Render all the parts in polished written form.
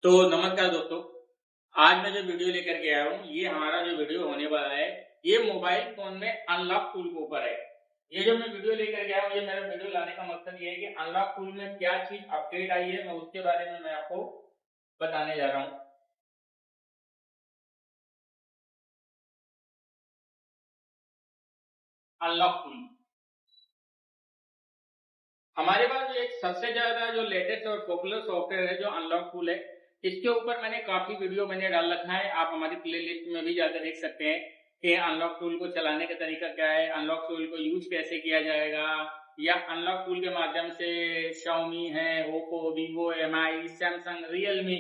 तो नमस्कार दोस्तों। आज मैं जो वीडियो लेकर के आया हूँ, ये हमारा जो वीडियो होने वाला है, ये मोबाइल फोन में अनलॉक टूल के ऊपर है। ये जो मैं वीडियो लेकर के आया हूँ, ये मेरा वीडियो लाने का मकसद ये है कि अनलॉक टूल में क्या चीज अपडेट आई है, मैं उसके बारे में मैं आपको बताने जा रहा हूँ। अनलॉक टूल हमारे पास जो एक सबसे ज्यादा जो लेटेस्ट और पॉपुलर सॉफ्टवेयर है, जो अनलॉक टूल है, इसके ऊपर मैंने काफी वीडियो डाल रखा है। आप हमारी प्लेलिस्ट में भी जाकर देख सकते हैं कि अनलॉक टूल को चलाने का तरीका क्या है, अनलॉक टूल को यूज कैसे किया जाएगा, या अनलॉक टूल के माध्यम से Xiaomi है, Oppo, Vivo, MI, Samsung, Realme,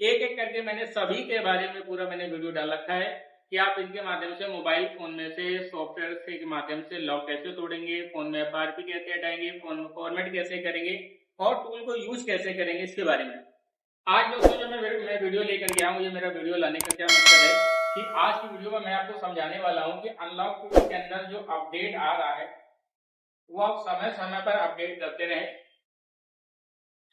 एक एक करके मैंने सभी के बारे में पूरा वीडियो डाल रखा है कि आप इनके माध्यम से मोबाइल फोन में से सॉफ्टवेयर के माध्यम से लॉक कैसे तोड़ेंगे, फोन में एफआरपी कैसे हटाएंगे, फोन में फॉर्मेट कैसे करेंगे और टूल को यूज कैसे करेंगे, इसके बारे में आज दोस्तों जो मैं वीडियो लेकर गया हूँ। ये मेरा वीडियो लाने का क्या मकसद है कि आज की वीडियो में मैं आपको समझाने वाला हूँ कि अनलॉक टूल के अंदर जो अपडेट आ रहा है, वो आप समय समय पर अपडेट करते रहे।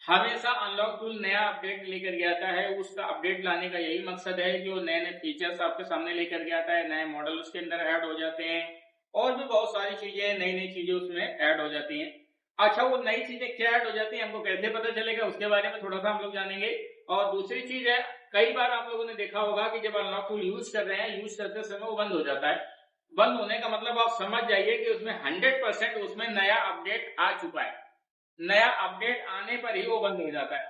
हमेशा अनलॉक टूल नया अपडेट लेकर के आता है, उसका अपडेट लाने का यही मकसद है, जो नए नए फीचर्स आपके सामने लेकर के आता है, नए मॉडल उसके अंदर ऐड हो जाते हैं और भी बहुत सारी चीजें, नई नई चीजें उसमें ऐड हो जाती हैं। अच्छा, वो नई चीजें क्या ऐड हो जाती है, हमको कैसे पता चलेगा, उसके बारे में थोड़ा सा हम लोग जानेंगे। और दूसरी चीज है, कई बार आप लोगों ने देखा होगा कि जब अनलॉक टूल यूज कर रहे हैं, यूज करते समय वो बंद हो जाता है। बंद होने का मतलब आप समझ जाइए कि उसमें 100% उसमें नया अपडेट आ चुका है। नया अपडेट आने पर ही वो बंद हो जाता है।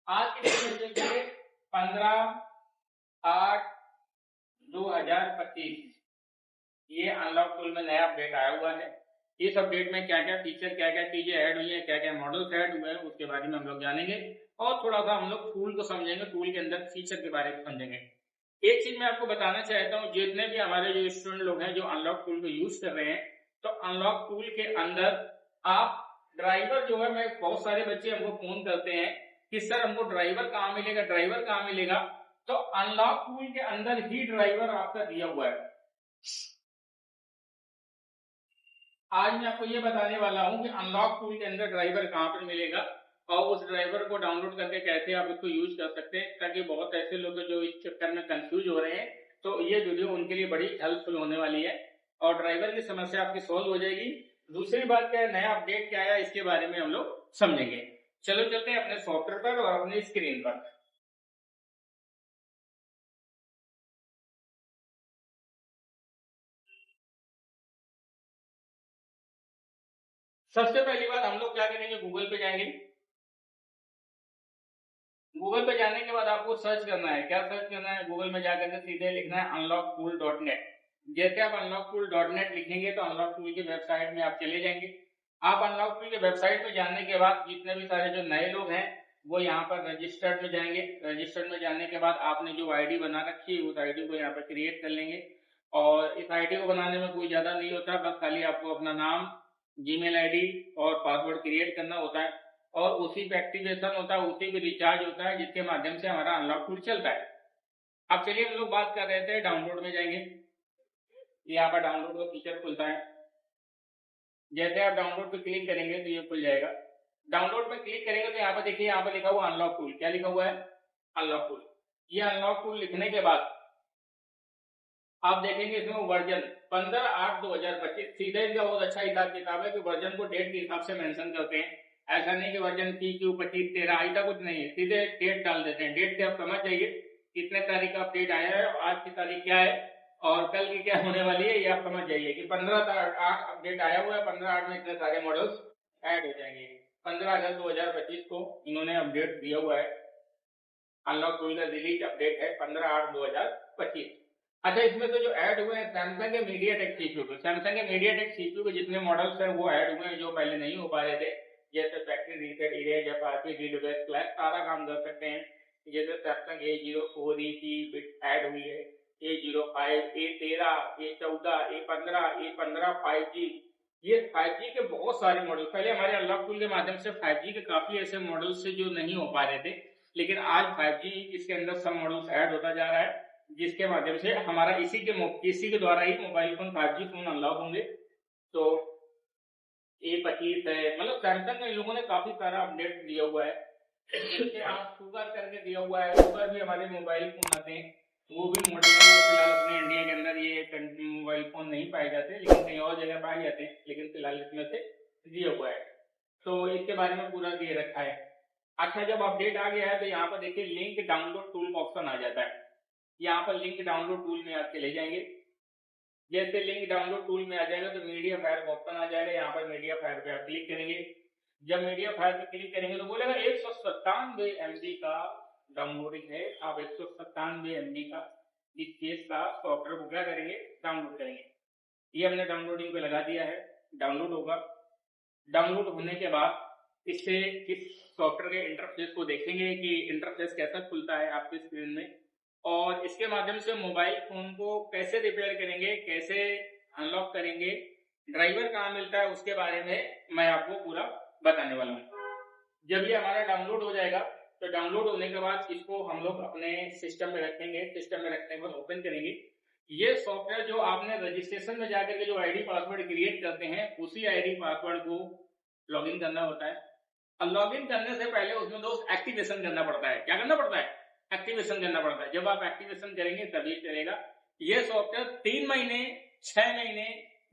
आज की डेट में 15/8/2025 ये अनलॉक टूल में नया अपडेट आया हुआ है। इस अपडेट में क्या क्या फीचर, क्या क्या चीजें ऐड हुई है, क्या क्या मॉडल्स ऐड हुए हैं, उसके बारे में हम लोग जानेंगे और थोड़ा सा हम लोग टूल को समझेंगे, टूल के अंदर फीचर के बारे में समझेंगे। एक चीज मैं आपको बताना चाहता हूँ, जितने भी हमारे जो स्टूडेंट लोग हैं जो अनलॉक टूल को यूज कर रहे हैं, तो अनलॉक टूल के अंदर आप ड्राइवर जो है, मैं बहुत सारे बच्चे हमको फोन करते हैं कि सर हमको ड्राइवर कहाँ मिलेगा, ड्राइवर कहाँ मिलेगा। तो अनलॉक टूल के अंदर ही ड्राइवर आपका दिया हुआ है। आज मैं आपको ये बताने वाला हूँ कि अनलॉक टूल के अंदर ड्राइवर कहाँ पर मिलेगा और उस ड्राइवर को डाउनलोड करके कैसे आप उसको यूज कर सकते हैं, ताकि बहुत ऐसे लोग जो इस चक्कर में कंफ्यूज हो रहे हैं, तो ये वीडियो उनके लिए बड़ी हेल्पफुल होने वाली है और ड्राइवर की समस्या आपकी सॉल्व हो जाएगी। दूसरी बात क्या है, नया अपडेट क्या है, इसके बारे में हम लोग समझेंगे। चलो चलते हैं अपने सॉफ्टवेयर पर और अपनी स्क्रीन पर। सबसे पहली बात हम लोग क्या करेंगे, गूगल पे जाएंगे। गूगल पे जाने के बाद आपको सर्च करना है। क्या सर्च करना है, गूगल में जाकर के सीधे लिखना है unlocktool.net। जैसे आप unlocktool.net लिखेंगे तो अनलॉक टूल की वेबसाइट में आप चले जाएंगे। आप अनलॉक टूल की वेबसाइट में जाने के बाद जितने भी सारे जो नए लोग हैं, वो यहाँ पर रजिस्टर्ड में जाएंगे। रजिस्टर्ड में जाने के बाद आपने जो आईडी बना रखी है, उस आईडी को यहाँ पर क्रिएट कर लेंगे। और इस आईडी को बनाने में कोई ज्यादा नहीं होता, बस खाली आपको अपना नाम, जीमेल आईडी और पासवर्ड क्रिएट करना होता है और उसी पे एक्टिवेशन होता है, उसी पे रिचार्ज होता है, जिसके माध्यम से हमारा अनलॉक टूल चलता है। अब चलिए हम लोग बात कर रहे थे, डाउनलोड में जाएंगे। यहाँ पर डाउनलोड का फीचर खुलता है। जैसे आप डाउनलोड पे क्लिक करेंगे तो ये खुल जाएगा। डाउनलोड पे क्लिक करेंगे तो यहाँ पर देखिए, यहाँ पर लिखा हुआ अनलॉक टूल। क्या लिखा हुआ है, अनलॉक टूल। ये अनलॉक टूल लिखने के बाद आप देखेंगे इसमें वर्जन 15/8/2025। सीधे इसका बहुत अच्छा हिसाब किताब है कि वर्जन को डेट के हिसाब से मेंशन करते हैं। ऐसा नहीं कि वर्जन PQ2513 ऐसा कुछ नहीं है, सीधे डेट डाल देते हैं। डेट से आप समझ जाइए कितने तारीख का अपडेट आया है और आज की तारीख क्या है और कल की क्या होने वाली है, ये आप समझ जाइए कि 15/8 अपडेट आया हुआ है। 15/8 में इतने सारे मॉडल्स ऐड हो जाएंगे। 15 अगस्त 2025 को इन्होंने अपडेट दिया हुआ है। अनलॉक टूल का रिलीज अपडेट है 15/8/2025। अच्छा, इसमें तो जो ऐड हुए हैं सैमसंग के मीडियाटेक सीपीयू के, सैमसंग के मीडियाटेक सीपीयू के जितने मॉडल्स हैं वो ऐड हुए हैं, जो पहले नहीं हो पा रहे थे। जैसे factory reset, erase, FRP, relocate, flash, सारा काम कर सकते हैं। जैसे सैमसंग A04 की बिट ऐड हुई है, A05, A13, A14, A15, A15 5G। ये 5G के बहुत सारे मॉडल, पहले हमारे अनलॉक टूल के माध्यम से 5G के काफी ऐसे मॉडल्स जो नहीं हो पा रहे थे, लेकिन आज 5G इसके अंदर सब मॉडल्स ऐड होता जा रहा है, जिसके माध्यम से हमारा इसी के द्वारा ही mobile phone 5G phone unlock होंगे। तो A25 है, मतलब सैमसंग इन लोगों ने काफी सारा अपडेट दिया हुआ है। इसके आप शुगर करके दिया हुआ है, शुगर भी हमारे मोबाइल फोन आते हैं, वो भी मॉडल है। फिलहाल अपने इंडिया के अंदर ये मोबाइल फोन नहीं पाए जाते, लेकिन कहीं और जगह पाए जाते हैं, लेकिन फिलहाल इसमें से दिया हुआ है। तो इसके बारे में पूरा दे रखा है। अच्छा, जब अपडेट आ गया है तो यहाँ पर देखिए लिंक डाउनलोड टूल ऑप्शन आ जाता है। यहाँ पर लिंक डाउनलोड टूल में आप चले जाएंगे। जैसे लिंक डाउनलोड टूल में आ जाएगा तो मीडिया फायर ऑप्शन आ जाएगा। यहाँ पर मीडिया फायर पे आप क्लिक करेंगे। जब मीडिया फायर पे क्लिक करेंगे तो बोलेगा 197 MB का डाउनलोडिंग है। आप 197 MB का इस केस का सॉफ्टवेयर को क्या करेंगे, डाउनलोड करेंगे। ये हमने डाउनलोडिंग पे लगा दिया है, डाउनलोड होगा। डाउनलोड होने के बाद इससे इस सॉफ्टवेयर के इंटरफेस को देखेंगे कि इंटरफेस कैसा खुलता है आपके स्क्रीन में, और इसके माध्यम से मोबाइल फोन को कैसे रिपेयर करेंगे, कैसे अनलॉक करेंगे, ड्राइवर कहाँ मिलता है, उसके बारे में मैं आपको पूरा बताने वाला हूँ। जब ये हमारा डाउनलोड हो जाएगा तो डाउनलोड होने के बाद इसको हम लोग अपने सिस्टम में रखेंगे। सिस्टम में रखने के बाद ओपन करेंगे। ये सॉफ्टवेयर जो आपने रजिस्ट्रेशन में जाकर के जो आईडी पासवर्ड क्रिएट करते हैं, उसी आईडी पासवर्ड को लॉगिन करना होता है। और लॉगिन करने से पहले उसमें दोस्त एक्टिवेशन करना पड़ता है। क्या करना पड़ता है? एक्टिवेशन करना पड़ता है। जब आप एक्टिवेशन करेंगे तभी चलेगा। ये सॉफ्टवेयर 3 महीने, 6 महीने,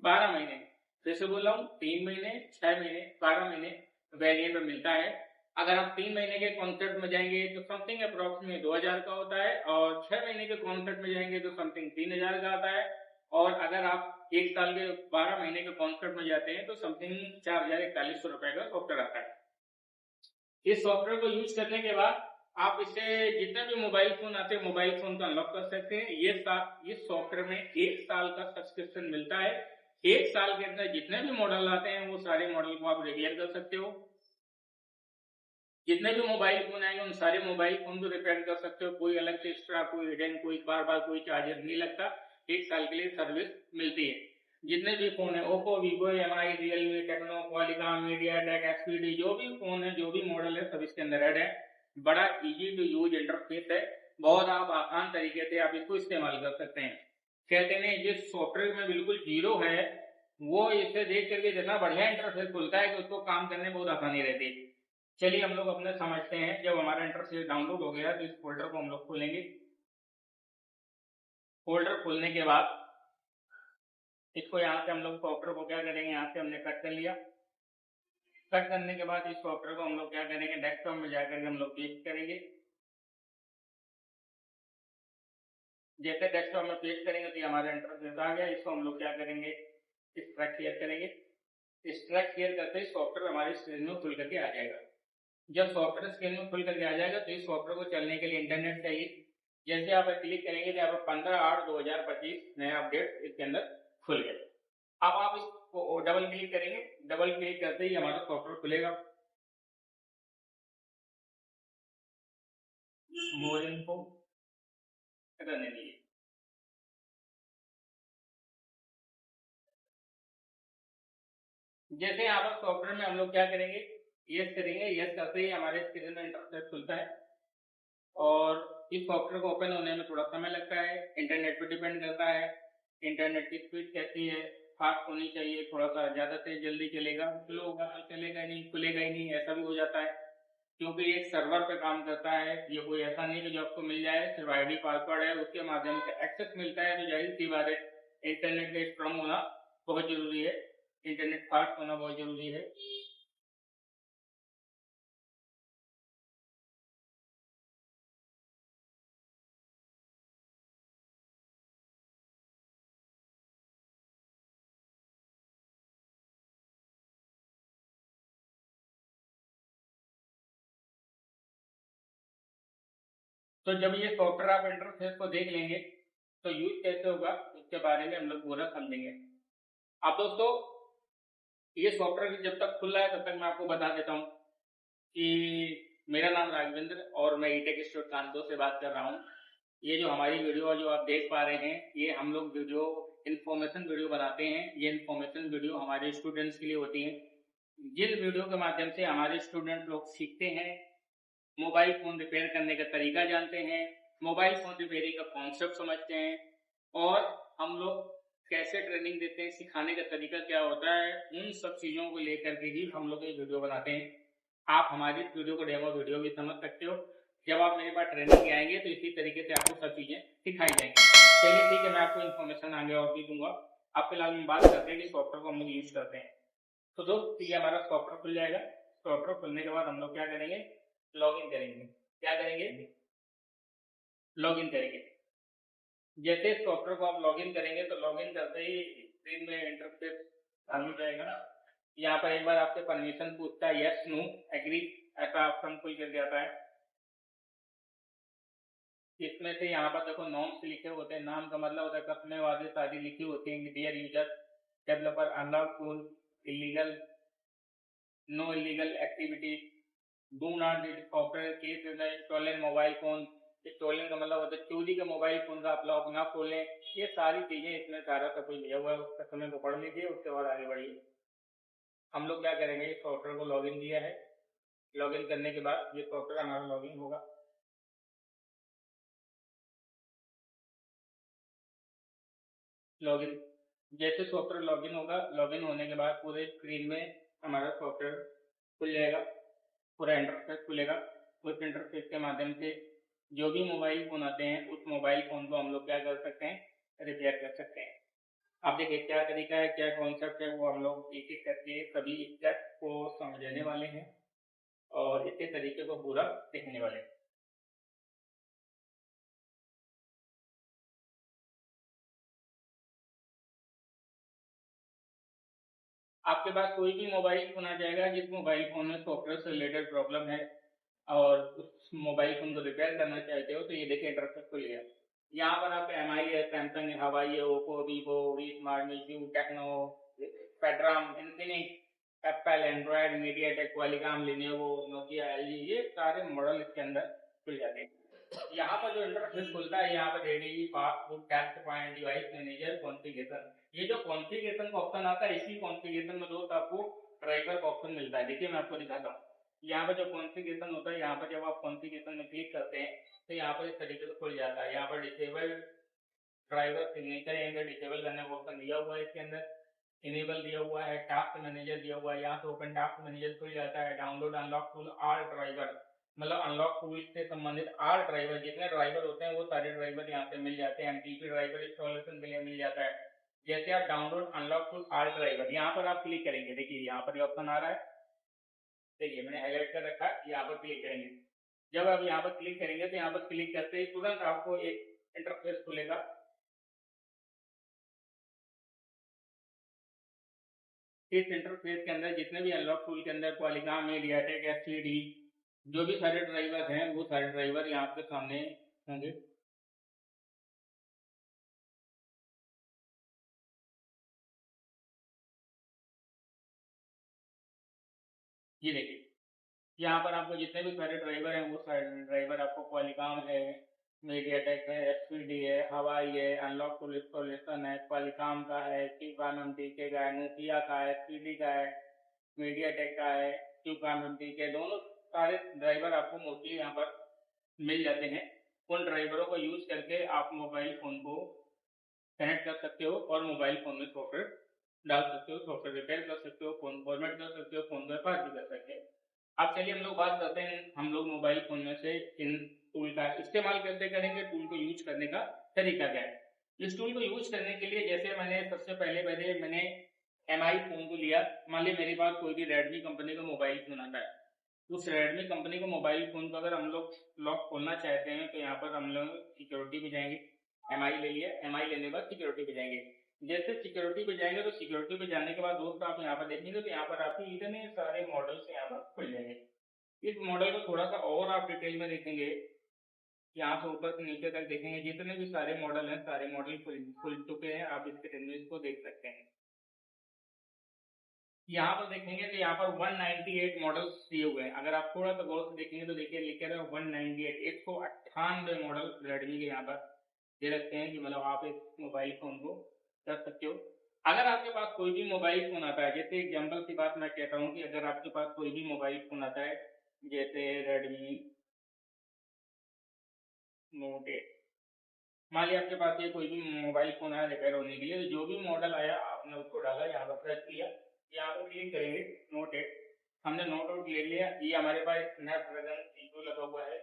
12 महीने, फिर से बोल रहा हूँ, 3 महीने, 6 महीने, 12 महीने वेरिएंट में मिलता है। अगर आप 3 महीने के कॉन्सेप्ट में जाएंगे तो समथिंग अप्रोक्सीमेट 2000 का होता है, और 6 महीने के कॉन्सेप्ट में जाएंगे तो समथिंग 3000 का आता है, और अगर आप 1 साल के 12 महीने के कॉन्सेप्ट में जाते हैं तो समथिंग 4041 रुपए का सॉफ्टवेयर आता है। इस सॉफ्टवेयर को यूज करने के बाद आप इससे जितने भी मोबाइल फोन आते हैं, मोबाइल फोन को अनलॉक कर सकते हैं। ये सॉफ्टवेयर में 1 साल का सब्सक्रिप्शन मिलता है। 1 साल के अंदर जितने भी मॉडल आते हैं वो सारे मॉडल को आप रिपेयर कर सकते हो। जितने भी मोबाइल फोन आएंगे उन सारे मोबाइल फोन को रिपेयर कर सकते हो। कोई अलग से एक्स्ट्रा, कोई हिडन, कोई बार कोई चार्जर नहीं लगता। 1 साल के लिए सर्विस मिलती है। जितने भी फोन है, Oppo, Vivo, MI, Realme, Tecno, Qualcomm, MediaTek, SPD, जो भी फोन है, जो भी मॉडल है, सब इसके अंदर ऐड है। बड़ा इजी टू यूज इंटरफेस है। बहुत आप आसान तरीके से आप इसको इस्तेमाल कर सकते हैं। कहते हैं जिस सॉफ्टवेयर में बिल्कुल जीरो है, वो इसे देख करके जितना बढ़िया इंटरफेस खुलता है कि उसको काम करने में बहुत आसानी रहती है। चलिए हम लोग अपने समझते हैं। जब हमारा इंटरफेस डाउनलोड हो गया तो इस फोल्डर को हम लोग खोलेंगे। फोल्डर खोलने के बाद इसको यहाँ से हम लोग सॉफ्टवेयर को क्या करेंगे, यहाँ से हमने कट कर लिया। कट करने के बाद इस सॉफ्टवेयर को हम लोग क्या करेंगे, डेस्कटॉप में जाकर हम लोग पेस्ट करेंगे। जैसे डेस्कटॉप में पेस्ट करेंगे तो हमारा इंटरफेस आ गया। इसको हम लोग क्या करेंगे, एक्सट्रैक्ट क्लियर करेंगे। एक्सट्रैक्ट क्लियर करते ही सॉफ्टवेयर हमारी स्क्रीन में खुल करके आ जाएगा। जब सॉफ्टवेयर स्क्रीन में खुल करके आ जाएगा तो इस सॉफ्टवेयर को चलने के लिए इंटरनेट चाहिए। जैसे आप क्लिक करेंगे तो यहाँ पर 15/8/2025 नया अपडेट इसके अंदर खुल गया। अब आप इसको डबल क्लिक करेंगे। डबल क्लिक करते ही हमारा सॉफ्टवेयर खुलेगा। मोर इन्फो करने के लिए जैसे यहाँ पर सॉफ्टवेयर में हम लोग क्या करेंगे, यस करेंगे। यस करते ही हमारे स्क्रीन में इंटरफेस खुलता है। और इस सॉफ्टवेयर को ओपन होने में थोड़ा समय लगता है, इंटरनेट पे डिपेंड करता है। इंटरनेट की स्पीड कैसी है, फास्ट होनी चाहिए, थोड़ा सा ज्यादा तेज जल्दी चलेगा, स्लो होगा तो चलेगा ही नहीं, खुलेगा ही नहीं, ऐसा भी हो जाता है। क्योंकि ये एक सर्वर पे काम करता है। ये कोई ऐसा नहीं कि जो आपको मिल जाए, सिर्फ आईडी पासवर्ड है, उसके माध्यम से एक्सेस मिलता है। तो जाहिर सी बात है, इंटरनेट का स्ट्रॉन्ग होना बहुत जरूरी है, इंटरनेट फास्ट होना बहुत जरूरी है। तो जब ये सॉफ्टवेयर आप इंटरफेस को देख लेंगे तो यूज कैसे होगा इसके बारे में हम लोग पूरा समझेंगे। अब दोस्तों, ये सॉफ्टवेयर जब तक खुल रहा है तब तक मैं आपको बता देता हूँ कि मेरा नाम राघवेंद्र और मैं ईटेक इंस्टीट्यूट कानपुर से बात कर रहा हूँ। ये जो हमारी वीडियो जो आप देख पा रहे हैं, ये हम लोग वीडियो इन्फॉर्मेशन वीडियो बनाते हैं। ये इन्फॉर्मेशन वीडियो हमारे स्टूडेंट्स के लिए होती है, जिन वीडियो के माध्यम से हमारे स्टूडेंट लोग सीखते हैं, मोबाइल फोन रिपेयर करने का तरीका जानते हैं, मोबाइल फोन रिपेयरिंग का कॉन्सेप्ट समझते हैं, और हम लोग कैसे ट्रेनिंग देते हैं, सिखाने का तरीका क्या होता है, उन सब चीजों को लेकर के ही हम लोग ये वीडियो बनाते हैं। आप हमारी इस वीडियो को डेमो वीडियो भी समझ सकते हो। जब आप मेरे पास ट्रेनिंग के आएंगे तो इसी तरीके से आपको सब चीजें सिखाई जाएंगी। चलिए ठीक है, मैं आपको इन्फॉर्मेशन आगे और भी दूंगा। अब फिलहाल हम बात करते हैं कि सॉफ्टवेयर को हम लोग यूज करते हैं। तो दोस्त ये हमारा सॉफ्टवेयर खुल जाएगा। सॉफ्टवेयर खुलने के बाद हम लोग क्या करेंगे, लॉग इन करेंगे। क्या करेंगे, लॉग इन करेंगे। जैसे सॉफ्टवेयर को आप लॉग इन करेंगे तो लॉग इन करते ही स्क्रीन में इंटरफेस चालू जाएगा। यहाँ पर एक बार आपसे परमिशन पूछता है, यस नो एग्री ऐसा ऑप्शन खुल कर जाता है। इसमें से यहाँ पर देखो नॉर्म्स लिखे होते हैं। नाम का मतलब होता है कस्में वादे शादी लिखी होती है। Dear user developer unlawful illegal no illegal activity do not did software case stolen mobile phone. Stolen का मतलब होता है चोरी के मोबाइल फोन का आप लॉक ना खोलें। ये सारी चीजें इसमें सारा सब कुछ दिया हुआ है, उसका समय को पढ़ लीजिए, उसके बाद आगे बढ़िए। हम लोग क्या करेंगे, सॉफ्टवेयर को लॉगिन किया है। लॉगिन करने के बाद ये सॉफ्टवेयर हमारा लॉगिन होगा। लॉगिन जैसे सॉफ्टवेयर लॉगिन होगा, लॉगिन होने के बाद पूरे स्क्रीन में हमारा सॉफ्टवेयर खुल जाएगा, पूरा इंटरफेस खुलेगा। उस इंटरफेस के माध्यम से जो भी मोबाइल फोन आते हैं उस मोबाइल फोन को हम लोग क्या कर सकते हैं, रिपेयर कर सकते हैं। आप देखिए क्या तरीका है, क्या कॉन्सेप्ट है, वो हम लोग एक एक करके सभी स्टेप को समझने वाले हैं और इसी तरीके को पूरा देखने वाले हैं। आपके पास कोई भी मोबाइल फोन आ जाएगा जिस मोबाइल फोन में सॉफ्टवेयर से रिलेटेड प्रॉब्लम है और उस मोबाइल फोन को रिपेयर करना चाहते हो, तो ये देखिए इंटरफेस खुल गया। यहाँ पर आप एम आई है, सैमसंग है, हवाई है, Oppo, Vivo, Vsmart, Meizu, Tecno, पेड्राम, Infinix, Apple, Android, MediaTek, Qualcomm, Lenovo, Nokia, LG, ये सारे मॉडल इसके अंदर खुल जाते हैं। यहाँ पर जो इंटरफेस खुलता है, यहाँ पर ready passbook tax point device manager configuration, ये जो कॉन्फ़िगरेशन का ऑप्शन आता है, इसी कॉन्फ़िगरेशन में दोस्त आपको ड्राइवर का ऑप्शन मिलता है। देखिए मैं आपको दिखाता हूँ। यहाँ पर जो कॉन्फ़िगरेशन होता है, यहाँ पर जब आप कॉन्फ़िगरेशन में क्लिक करते हैं तो यहाँ पर इस तरीके से खुल जाता है। यहाँ पर disable driver signature and disable करने का ऑप्शन दिया हुआ है, इसके अंदर इनेबल दिया हुआ है, टास्क मैनेजर दिया हुआ है। यहाँ से ओपन टास्क मैनेजर खुल जाता है। डाउनलोड अनलॉक टूल आल ड्राइवर, मतलब अनलॉक टूल से संबंधित आल ड्राइवर, जितने ड्राइवर होते हैं वो सारे ड्राइवर यहाँ से मिल जाते हैं। एमटीपी ड्राइवर इंस्टॉलेशन के लिए मिल जाता है। जैसे आप डाउनलोड अनलॉक टूल आल ड्राइवर यहाँ पर आप क्लिक करेंगे, देखिए यहाँ पर ऑप्शन आ रहा है, देखिए मैंने हाईलाइट कर रखा है, यहाँ पर क्लिक करेंगे। जब आप यहाँ पर क्लिक करेंगे तो यहाँ पर क्लिक करते ही तुरंत आपको एक इंटरफेस खुलेगा। इस इंटरफेस के अंदर जितने भी अनलॉक टूल के अंदर क्वालिकॉम, मीडियाटेक, एचसीडी, जो भी सारे ड्राइवर हैं वो सारे ड्राइवर यहाँ आपके सामने होंगे। ये देखिए यहाँ पर आपको जितने भी सारे ड्राइवर हैं वो सारे ड्राइवर आपको क्वालिकॉम है, मीडियाटेक है, एचपीडी है, हवाई है, अनलॉक टूल इंस्टॉलेशन है, क्वालिकॉम का है, क्यूकाम का है, नोकिया का है, एचपीडी का है, मीडियाटेक का है, क्यूकाम के, दोनों सारे ड्राइवर आपको मोस्टली यहाँ पर मिल जाते हैं। उन ड्राइवरों को यूज करके आप मोबाइल फोन को कनेक्ट कर सकते हो और मोबाइल फोन में सॉफ्टवेयर डाल सकते हो, सॉफ्टवेयर रिपेयर कर सकते हो, फोन फॉर्मेट कर सकते हो, फोन व्यापार भी कर सकते हैं। अब चलिए हम लोग बात करते हैं, हम लोग मोबाइल फोन में से इन टूल का इस्तेमाल कैसे करेंगे, टूल को यूज करने का तरीका क्या है। इस टूल को यूज करने के लिए जैसे मैंने सबसे पहले मैंने एम आई फोन को लिया। मान ली मेरे पास कोई भी रेडमी कंपनी का मोबाइल फोन आता है, उस रेडमी कंपनी का मोबाइल फोन को अगर हम लोग लॉक खोलना चाहते हैं तो यहाँ पर हम लोग सिक्योरिटी पे जाएंगे। एम आई ले लिया, एम आई लेने के बाद सिक्योरिटी पे जाएंगे। जैसे सिक्योरिटी पे जाएंगे तो सिक्योरिटी पे जाने के बाद दोस्त आप यहाँ पर देखेंगे तो यहाँ पर आपके इतने सारे मॉडल्स यहाँ पर खुल जाएंगे। इस मॉडल को थोड़ा सा और आप डिटेल में देखेंगे, यहाँ से ऊपर से नीचे तक देखेंगे, जितने भी सारे मॉडल हैं सारे मॉडल खुल चुके हैं। आप इसके रिव्यूज को देख सकते हैं। यहाँ पर देखेंगे तो यहाँ पर 198 मॉडल्स दिए हुए हैं। अगर आप थोड़ा सा गौर से देखेंगे तो देखिए लिखे रहे 198, 198 मॉडल रेडमी के यहाँ पर दे रखते हैं कि मतलब आप इस मोबाइल फोन को कर सकते हो। अगर आपके पास कोई भी मोबाइल फोन आता है, जैसे एग्जाम्पल की बात मैं कहता हूँ कि अगर आपके पास कोई भी मोबाइल फोन आता है जैसे रेडमी नोट 8, मान लिया आपके पास ये कोई भी मोबाइल फोन आया रिपेयर होने के लिए, तो जो भी मॉडल आया आपने उसको डाला, यहाँ पर प्रेस किया, यहाँ पर क्लिक करेंगे नोट 8। हमने नोट आउट ले लिया। ये हमारे पास स्नैपड्रैगन C2 लगा हुआ है।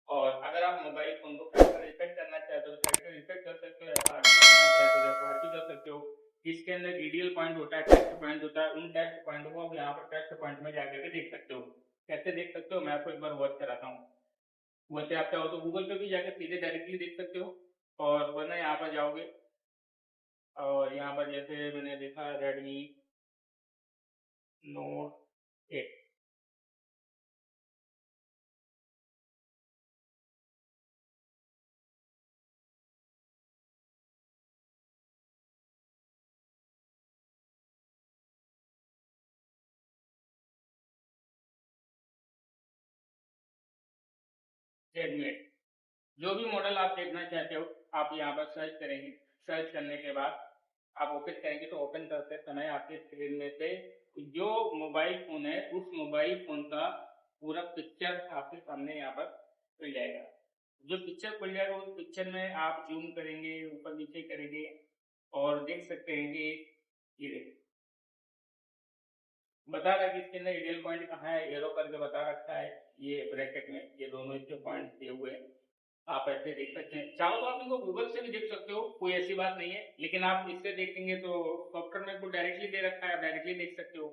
और अगर आप मोबाइल फोन को फैक्ट्री रीसेट करना चाहते हो तो फैक्ट्री रीसेट कर सकते हो, FRP करना चाहते हो तो FRP कर सकते हो। इसके अंदर EDL पॉइंट होता है, टेस्ट पॉइंट होता है। उन टेस्ट पॉइंट को आप यहाँ पर टेस्ट पॉइंट में जाकर के देख सकते हो। कैसे देख सकते हो, मैं आपको एक बार वॉच कराता हूँ। वैसे आप चाहो तो गूगल पे भी जाकर सीधे डायरेक्टली देख सकते हो, और वरना यहाँ पर जाओगे और यहाँ पर जैसे मैंने देखा रेडमी नोट 8, रेडमी 8 जो भी मॉडल आप देखना चाहते हो आप यहाँ पर सर्च करेंगे। सर्च करने के बाद आप ओपन करेंगे तो ओपन करते समय आपके स्क्रीन में से जो मोबाइल फोन है उस मोबाइल फोन का पूरा पिक्चर आपके सामने यहाँ पर खुल जाएगा। जो पिक्चर खुल जाएगा उस पिक्चर में आप जूम करेंगे, ऊपर नीचे करेंगे और देख सकते हैं कि ये बता रहा है कि इसके अंदर आइडियल पॉइंट कहाँ है, एरो करके बता रखा है ये ब्रैकेट में, ये दोनों इसके पॉइंट दिए हुए हैं। आप ऐसे देख सकते हैं। चाहो तो आप इनको गूगल से भी देख सकते हो, कोई ऐसी बात नहीं है, लेकिन आप इससे देखेंगे तो सॉफ्टवेयर में तो डायरेक्टली दे रखा है, डायरेक्टली देख सकते हो।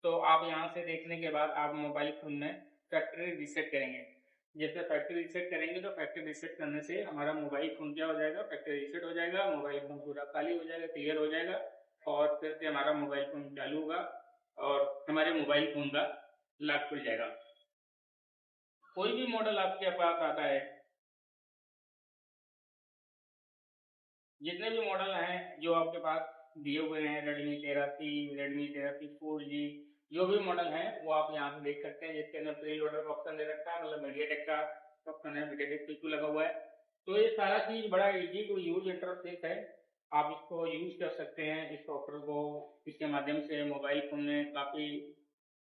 तो आप यहाँ से देखने के बाद आप मोबाइल फोन में फैक्ट्री रीसेट करेंगे। जैसे फैक्ट्री रीसेट करेंगे तो फैक्ट्री रीसेट करने से हमारा मोबाइल फोन क्या हो जाएगा, फैक्ट्री रीसेट हो जाएगा, मोबाइल फोन पूरा खाली हो जाएगा, क्लियर हो जाएगा, और फिर से हमारा मोबाइल फोन चालू होगा और हमारे मोबाइल फोन का लॉक खुल जाएगा। कोई भी मॉडल आपके पास आता है, जितने भी मॉडल हैं जो आपके पास दिए हुए हैं, Redmi 13C, Redmi 13C 4G, जो भी मॉडल हैं वो आप यहाँ से देख सकते हैं। जिसके अंदर प्री लोडर का ऑप्शन दे रखा है, मतलब मीडियाटेक का ऑप्शन है, मीडियाटेक P2 लगा हुआ है। तो ये सारा चीज बड़ा इजी टू यूज इंटरफेस है, आप इसको यूज कर सकते हैं इस सॉफ्टवेयर को। इसके माध्यम से मोबाइल फोन में काफी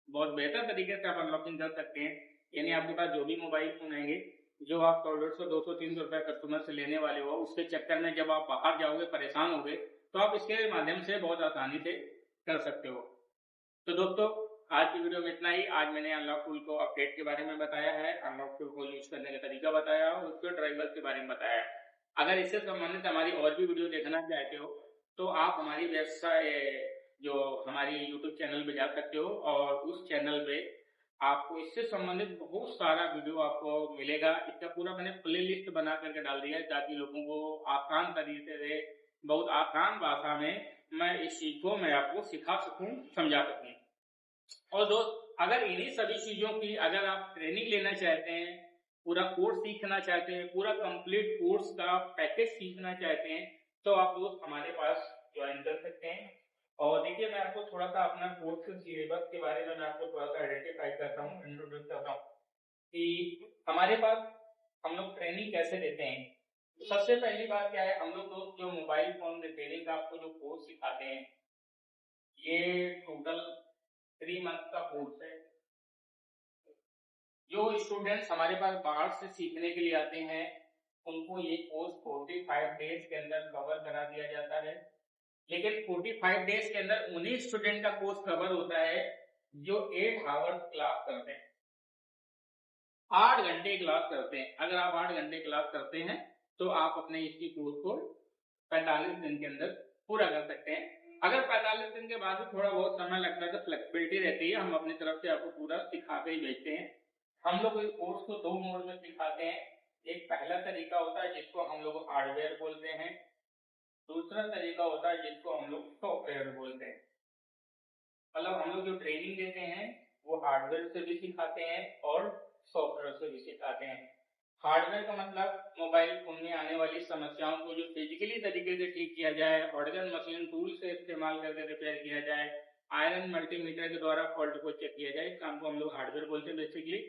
बहुत बेहतर तरीके से आप अनलॉकिंग कर सकते हैं। यानी आपके पास जो भी मोबाइल फोन आएंगे जो आप 100, 200, 300 रुपए कस्टमर से लेने वाले हो, उसके चक्कर में जब आप बाहर जाओगे, परेशान होगे, तो आप इसके माध्यम से बहुत आसानी से कर सकते हो। तो दोस्तों आज की वीडियो में इतना ही। आज मैंने अनलॉक टूल को अपडेट के बारे में बताया है, अनलॉक टूल को यूज करने का तरीका बताया और उसके ड्राइवर के बारे में बताया। अगर इससे संबंधित हमारी और भी वीडियो देखना चाहते हो तो आप हमारी वेबसाइट जो हमारी यूट्यूब चैनल पे जा सकते हो, और उस चैनल पे आपको इससे संबंधित बहुत सारा वीडियो आपको मिलेगा। इसका पूरा मैंने प्ले लिस्ट बना करके डाल दिया है ताकि लोगों को आसान तरीके से, बहुत आसान भाषा में मैं इस चीज को मैं आपको सिखा सकूं, समझा सकूं। और दोस्त अगर इन्हीं सभी चीजों की अगर आप ट्रेनिंग लेना चाहते हैं, पूरा कोर्स सीखना चाहते हैं, पूरा कंप्लीट कोर्स का पैकेज सीखना चाहते हैं, तो आप दोस्त हमारे पास ज्वाइन कर सकते हैं। और देखिए मैं आपको थोड़ा सा अपना कोर्स सिलेबस के बारे में मैं आपको थोड़ा सा आइडेंटिफाई करता हूँ, इंट्रोड्यूस करता हूँ कि हमारे पास हम लोग ट्रेनिंग कैसे देते हैं। सबसे पहली बात क्या है, हम लोग दोस्त जो मोबाइल फोन रिपेयरिंग का आपको जो कोर्स सिखाते हैं, ये टोटल 3 मंथ का कोर्स है। जो स्टूडेंट्स हमारे पास बाहर से सीखने के लिए आते हैं उनको ये कोर्स 45 डेज के अंदर कवर करा दिया जाता है। लेकिन 45 डेज के अंदर उन्हीं स्टूडेंट का कोर्स कवर होता है जो 8 आवर्स क्लास करते हैं, 8 घंटे क्लास करते हैं। अगर आप 8 घंटे क्लास करते हैं तो आप अपने इसी कोर्स को 45 दिन के अंदर पूरा कर सकते हैं। अगर 45 दिन के बाद भी थोड़ा बहुत समय लगता है तो फ्लेक्सिबिलिटी रहती है, हम अपनी तरफ से आपको पूरा सिखा के ही भेजते हैं। हम लोग इस कोर्स को 2 मोड में सिखाते हैं। एक पहला तरीका होता है जिसको हम लोग हार्डवेयर बोलते हैं, दूसरा तरीका होता है जिसको हम लोग सॉफ्टवेयर बोलते हैं। मतलब हम लोग जो ट्रेनिंग देते हैं वो हार्डवेयर से भी सिखाते हैं और सॉफ्टवेयर से भी सिखाते हैं। हार्डवेयर का मतलब मोबाइल फोन में आने वाली समस्याओं को जो फिजिकली तरीके से ठीक किया जाए, ऑर्गन मशीन टूल से इस्तेमाल करके रिपेयर किया जाए, आयरन मल्टीमीटर के द्वारा फॉल्ट को चेक किया जाए, इस काम को हम लोग हार्डवेयर बोलते हैं बेसिकली।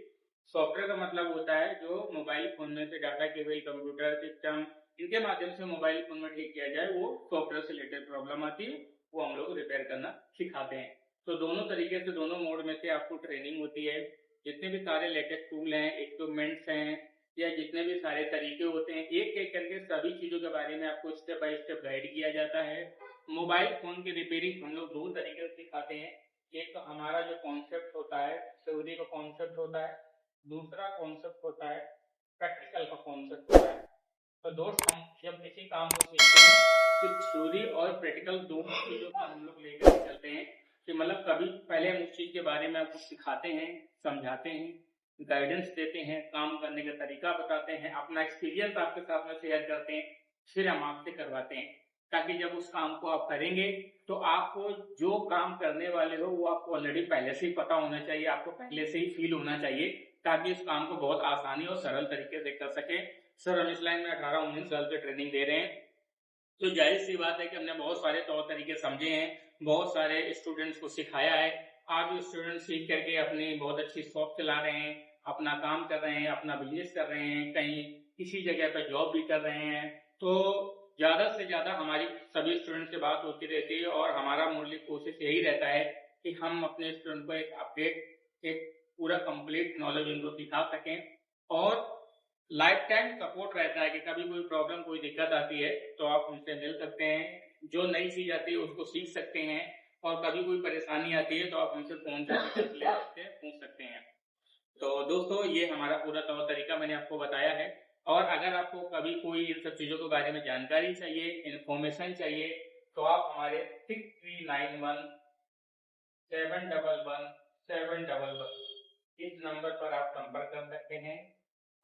सॉफ्टवेयर का मतलब होता है जो मोबाइल फोन में से डाटा केबल, कंप्यूटर सिस्टम, इनके माध्यम से मोबाइल फोन में ठीक किया जाए, वो सॉफ्टवेयर से रिलेटेड प्रॉब्लम आती है वो हम लोग रिपेयर करना सिखाते हैं। तो दोनों तरीके से दोनों मोड में से आपको ट्रेनिंग होती है। जितने भी सारे लेटेस्ट टूल हैं, इक्विपमेंट्स हैं, या जितने भी सारे तरीके होते हैं, एक एक करके सभी चीजों के बारे में आपको स्टेप बाय स्टेप गाइड किया जाता है। मोबाइल फोन की रिपेयरिंग हम लोग 2 तरीके से सिखाते हैं। एक तो हमारा जो कॉन्सेप्ट होता है थ्योरी का कॉन्सेप्ट होता है, दूसरा कॉन्सेप्ट होता है प्रैक्टिकल का कॉन्सेप्ट होता है। तो दोस्त हम जब किसी काम को सीखते हैं तो थ्योरी और प्रैक्टिकल दोनों चीजों को हम लोग लेकर चलते हैं कि मतलब कभी पहले हम उस चीज के बारे में आपको सिखाते हैं, समझाते हैं, गाइडेंस देते हैं, काम करने का तरीका बताते हैं, अपना एक्सपीरियंस आपके साथ में शेयर करते हैं, फिर हम आपसे करवाते हैं, ताकि जब उस काम को आप करेंगे तो आपको जो काम करने वाले हो वो आपको ऑलरेडी पहले से ही पता होना चाहिए, आपको पहले से ही फील होना चाहिए, ताकि उस काम को बहुत आसानी और सरल तरीके से कर सके। सर हम इस लाइन में 18-19 साल से ट्रेनिंग दे रहे हैं, तो जाहिर सी बात है कि हमने बहुत सारे तौर तरीके समझे हैं, बहुत सारे स्टूडेंट्स को सिखाया है। आज भी स्टूडेंट सीख करके अपनी बहुत अच्छी शॉप चला रहे हैं, अपना काम कर रहे हैं, अपना बिजनेस कर रहे हैं, कहीं किसी जगह पर जॉब भी कर रहे हैं। तो ज्यादा से ज्यादा हमारी सभी स्टूडेंट से बात होती रहती है और हमारा मूल्य कोशिश यही रहता है कि हम अपने स्टूडेंट को एक अपडेट, एक पूरा कंप्लीट नॉलेज उनको सिखा सकें और लाइफ टाइम सपोर्ट रहता है कि कभी कोई प्रॉब्लम, कोई दिक्कत आती है तो आप उनसे मिल सकते हैं, जो नई चीज आती है उसको सीख सकते हैं, और कभी कोई परेशानी आती है तो आप हमसे फोन करके पूछ सकते हैं। तो दोस्तों ये हमारा पूरा तौर तरीका मैंने आपको बताया है, और अगर आपको कभी कोई इन सब चीजों के बारे में जानकारी चाहिए, इंफॉर्मेशन चाहिए, तो आप हमारे 6391-711-711 इस नंबर पर आप संपर्क कर सकते हैं।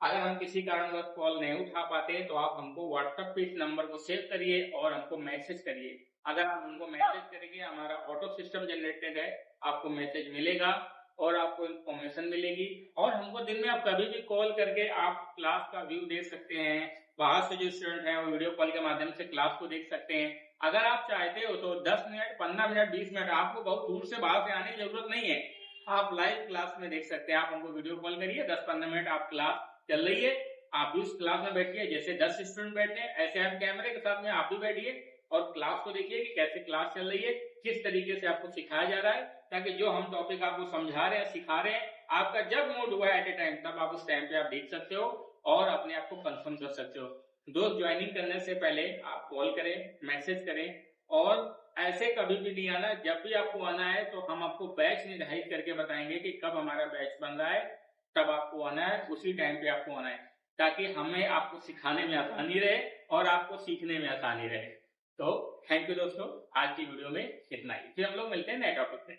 अगर हम किसी कारणवश कॉल नहीं उठा पाते तो आप हमको व्हाट्सएप पे इस नंबर को सेव करिए और हमको मैसेज करिए। अगर आप हमको मैसेज करेंगे, हमारा ऑटो सिस्टम जनरेटेड है, आपको मैसेज मिलेगा और आपको इन्फॉर्मेशन मिलेगी, और हमको दिन में आप कभी भी कॉल करके आप क्लास का व्यू देख सकते हैं। बाहर से जो स्टूडेंट हैं वो वीडियो कॉल के माध्यम से क्लास को देख सकते हैं। अगर आप चाहते हो तो 10 मिनट, 15 मिनट, 20 मिनट, आपको बहुत दूर से बाहर से आने की जरूरत नहीं है, आप लाइव क्लास में देख सकते हैं। आप हमको वीडियो कॉल करिए, 10-15 मिनट आप क्लास चल रही है, आप भी उस क्लास में बैठिए, जैसे 10 स्टूडेंट बैठे हैं ऐसे हम कैमरे के साथ में आप भी बैठिए और क्लास को देखिए कि कैसे क्लास चल रही है, किस तरीके से आपको सिखाया जा रहा है, ताकि जो हम टॉपिक आपको समझा रहे हैं, सिखा रहे हैं, आपका जब मूड हुआ एट ए टाइम तब आप उस टाइम पे आप देख सकते हो और अपने आप को कंफर्म कर सकते हो। दोस्त ज्वाइनिंग करने से पहले आप कॉल करें, मैसेज करें, और ऐसे कभी भी नहीं आना, जब भी आपको आना है तो हम आपको बैच निर्धारित करके बताएंगे कि कब हमारा बैच बन रहा है, तब आपको आना है, उसी टाइम पे आपको आना है, ताकि हमें आपको सिखाने में आसानी रहे और आपको सीखने में आसानी रहे। तो थैंक यू दोस्तों, आज की वीडियो में इतना ही, फिर हम लोग मिलते हैं नए टॉपिक में।